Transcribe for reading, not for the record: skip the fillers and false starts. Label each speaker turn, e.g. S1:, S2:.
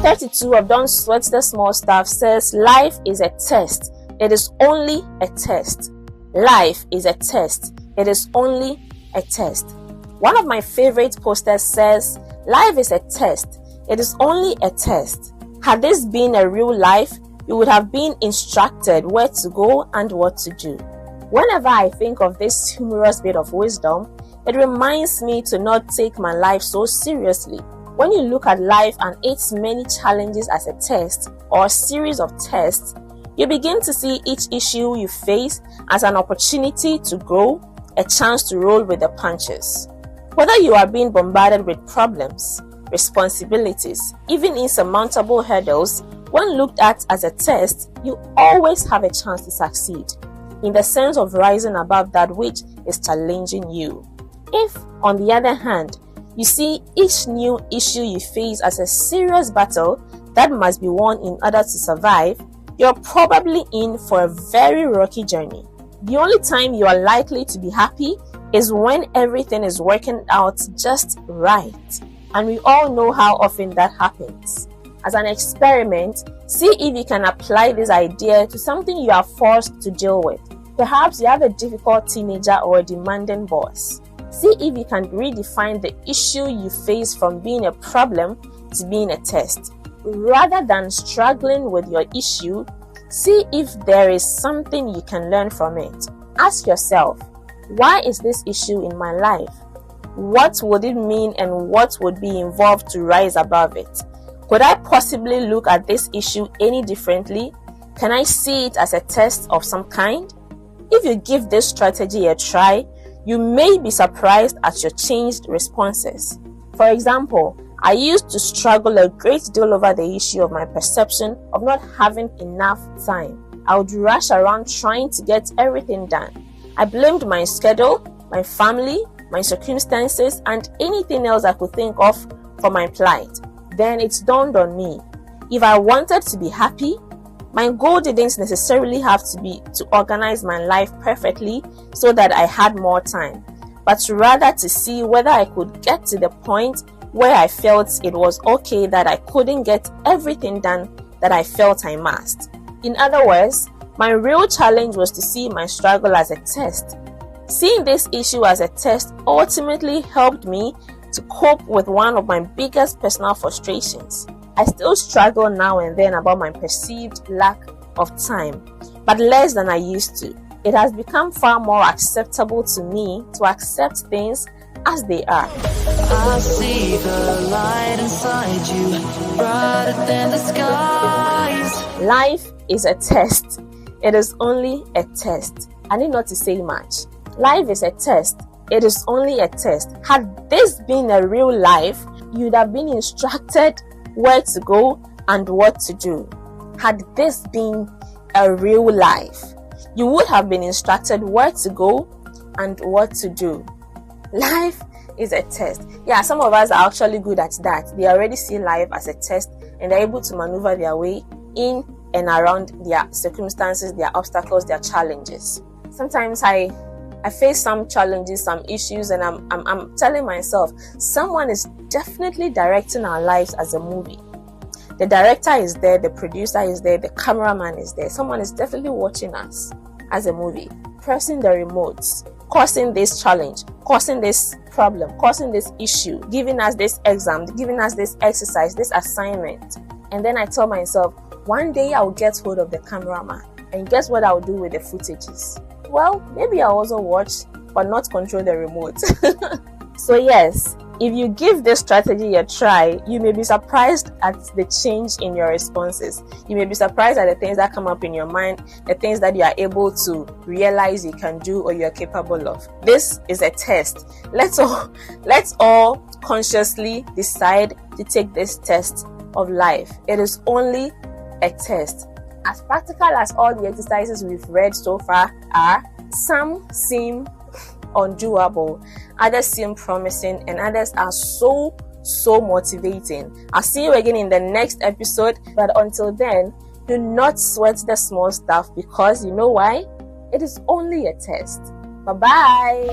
S1: 32 of Don't Sweat the Small Stuff says, life is a test. It is only a test. Life is a test. It is only a test. One of my favorite posters says, life is a test. It is only a test. Had this been a real life, you would have been instructed where to go and what to do. Whenever I think of this humorous bit of wisdom, it reminds me to not take my life so seriously. When you look at life and its many challenges as a test or a series of tests, you begin to see each issue you face as an opportunity to grow, a chance to roll with the punches. Whether you are being bombarded with problems, responsibilities, even insurmountable hurdles, when looked at as a test, you always have a chance to succeed, in the sense of rising above that which is challenging you. If, on the other hand, you see each new issue you face as a serious battle that must be won in order to survive, you're probably in for a very rocky journey. The only time you are likely to be happy is when everything is working out just right. And we all know how often that happens. As an experiment, see if you can apply this idea to something you are forced to deal with. Perhaps you have a difficult teenager or a demanding boss. See if you can redefine the issue you face from being a problem to being a test. Rather than struggling with your issue, see if there is something you can learn from it. Ask yourself, why is this issue in my life? What would it mean and what would be involved to rise above it? Could I possibly look at this issue any differently? Can I see it as a test of some kind? If you give this strategy a try, you may be surprised at your changed responses. For example, I used to struggle a great deal over the issue of my perception of not having enough time. I would rush around trying to get everything done. I blamed my schedule, my family, my circumstances, and anything else I could think of for my plight. Then it dawned on me, if I wanted to be happy, my goal didn't necessarily have to be to organize my life perfectly so that I had more time, but rather to see whether I could get to the point where I felt it was okay that I couldn't get everything done that I felt I must. In other words, my real challenge was to see my struggle as a test. Seeing this issue as a test ultimately helped me to cope with one of my biggest personal frustrations. I still struggle now and then about my perceived lack of time, but less than I used to. It has become far more acceptable to me to accept things as they are.
S2: I see the light inside you, brighter than the skies.
S1: Life is a test. It is only a test. I need not to say much. Life is a test. It is only a test. Had this been a real life, you'd have been instructed where to go and what to do. Had this been a real life, you would have been instructed where to go and what to do. Life is a test. Yeah, some of us are actually good at that. They already see life as a test and they're able to maneuver their way in and around their circumstances, their obstacles, their challenges. Sometimes I face some challenges, some issues, and I'm telling myself, someone is definitely directing our lives as a movie. The director is there, the producer is there, the cameraman is there. Someone is definitely watching us as a movie, pressing the remotes, causing this challenge, causing this problem, causing this issue, giving us this exam, giving us this exercise, this assignment. And then I tell myself, one day I'll get hold of the cameraman, and guess what I'll do with the footages? Well, maybe I'll also watch, but not control the remote. So yes, if you give this strategy a try, you may be surprised at the change in your responses. You may be surprised at the things that come up in your mind, the things that you are able to realize you can do or you're capable of. This is a test. Let's all consciously decide to take this test of life. It is only a test. As practical as all the exercises we've read so far are, some seem undoable, others seem promising, and others are so motivating. I'll see you again in the next episode, but until then, do not sweat the small stuff, because you know why? It is only a test. Bye-bye.